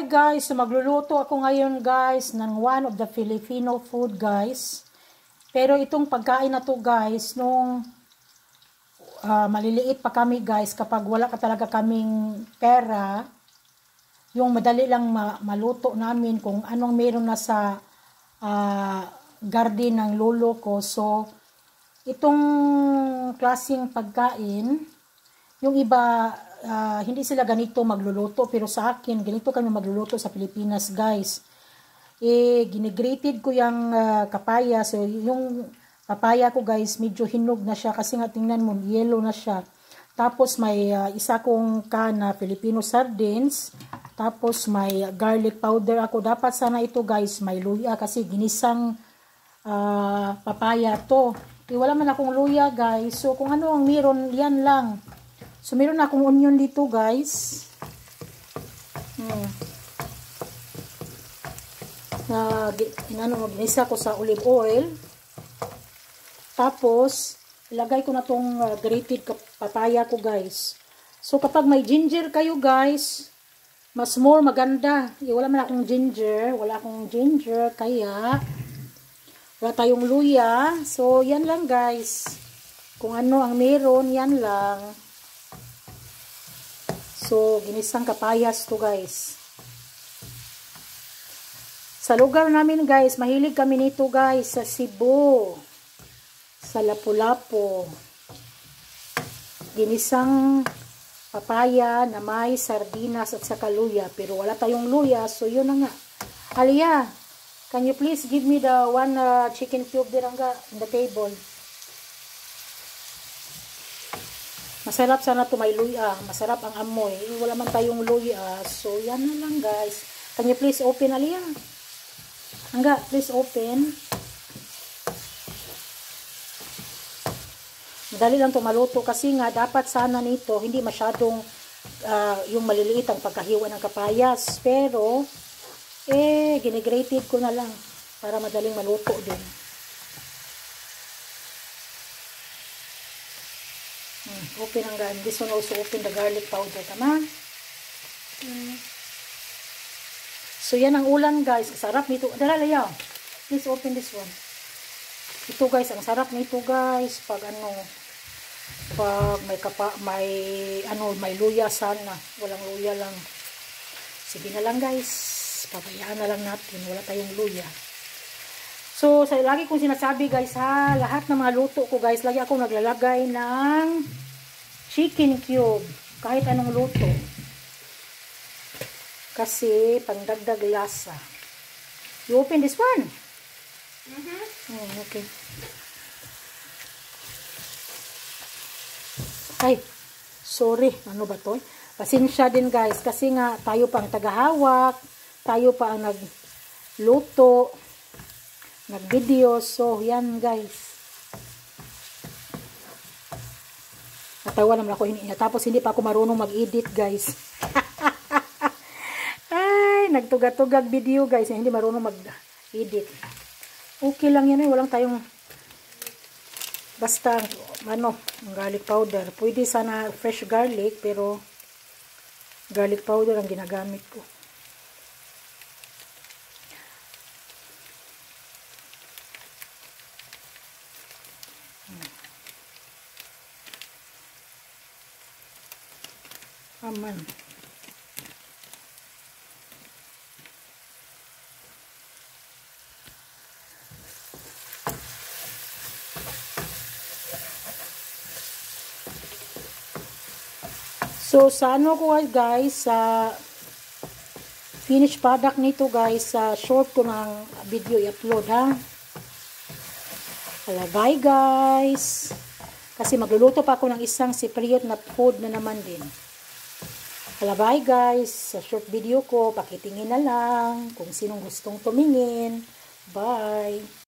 Hi guys, so magluluto ako ngayon guys ng one of the Filipino food guys. Pero itong pagkain na to guys, nung maliliit pa kami guys, kapag wala ka talaga kaming pera, yung madali lang maluto namin kung anong meron na sa garden ng lolo ko. So, itong klaseng pagkain, yung iba, hindi sila ganito magluluto, pero sa akin, ganito kami magluluto sa Pilipinas, guys. Ginigrated ko yung papaya. So, yung papaya ko, guys, medyo hinog na siya kasi nga tingnan mo, yellow na siya. Tapos, may isa kong can na Filipino sardines. Tapos, may garlic powder ako. Dapat sana ito, guys, may luya kasi ginisang papaya to. Wala man akong luya, guys. So, kung ano ang meron, yan lang. So, meron akong onion dito, guys. Ginisa ko sa olive oil. Tapos, ilagay ko na tong grated papaya ko, guys. So, kapag may ginger kayo, guys, mas more maganda. Wala man akong ginger. Wala akong ginger, kaya wala tayong luya. So, yan lang, guys. Kung ano ang meron, yan lang. So, ginisang kapayas to, guys. Sa lugar namin, guys, mahilig kami nito, guys, sa Cebu, sa Lapu-Lapu. Ginisang papaya na may sardinas at saka luya. Pero wala tayong luya, so yun na nga. Alia, can you please give me the one chicken cube there in the table? Masarap sana to may luya. Masarap ang amoy. Wala man tayong luya. So, yan na lang, guys. Can you please open, Alia? Angga, please open. Madali lang to maluto kasi nga dapat sana nito hindi masyadong yung maliliit ang pagkahiwa ng kapayas. Pero, ginigrated ko na lang para madaling maluto din. Open ang gan. This one also open the garlic powder. Tama? So, yan ang ulam, guys. Sarap nito. Dala, Laya. Please open this one. Ito, guys. Ang sarap nito, guys. Pag may luya sana. Walang luya lang. Sige na lang, guys. Pabayaan na lang natin. Wala tayong luya. So, lagi kong sinasabi, guys, ha. Lahat ng mga luto ko, guys. Lagi ako naglalagay ng chicken cube, kahit anong luto. Kasi, pangdagdag lasa. You open this one? Okay. Ay, sorry. Ano ba to? Pasensya din, guys. Kasi nga, tayo pang tagahawak. Tayo pa ang nagluto. Nag-video. So, yan, guys. Natawa naman ako. Tapos hindi pa ako marunong mag-edit, guys. Ay, nagtugad-tugad video, guys. Hindi marunong mag-edit. Okay lang yan. Walang tayong basta, garlic powder. Pwede sana fresh garlic, pero garlic powder ang ginagamit ko. Aman. So, sa ko, guys, sa finished product nito, guys, sa short ko ng video i-upload, ha? Bye, guys. Kasi magluluto pa ako ng isang sipriyot na food na naman din. Bye, guys. Sa short video ko, pakitingin na lang kung sinong gustong tumingin. Bye.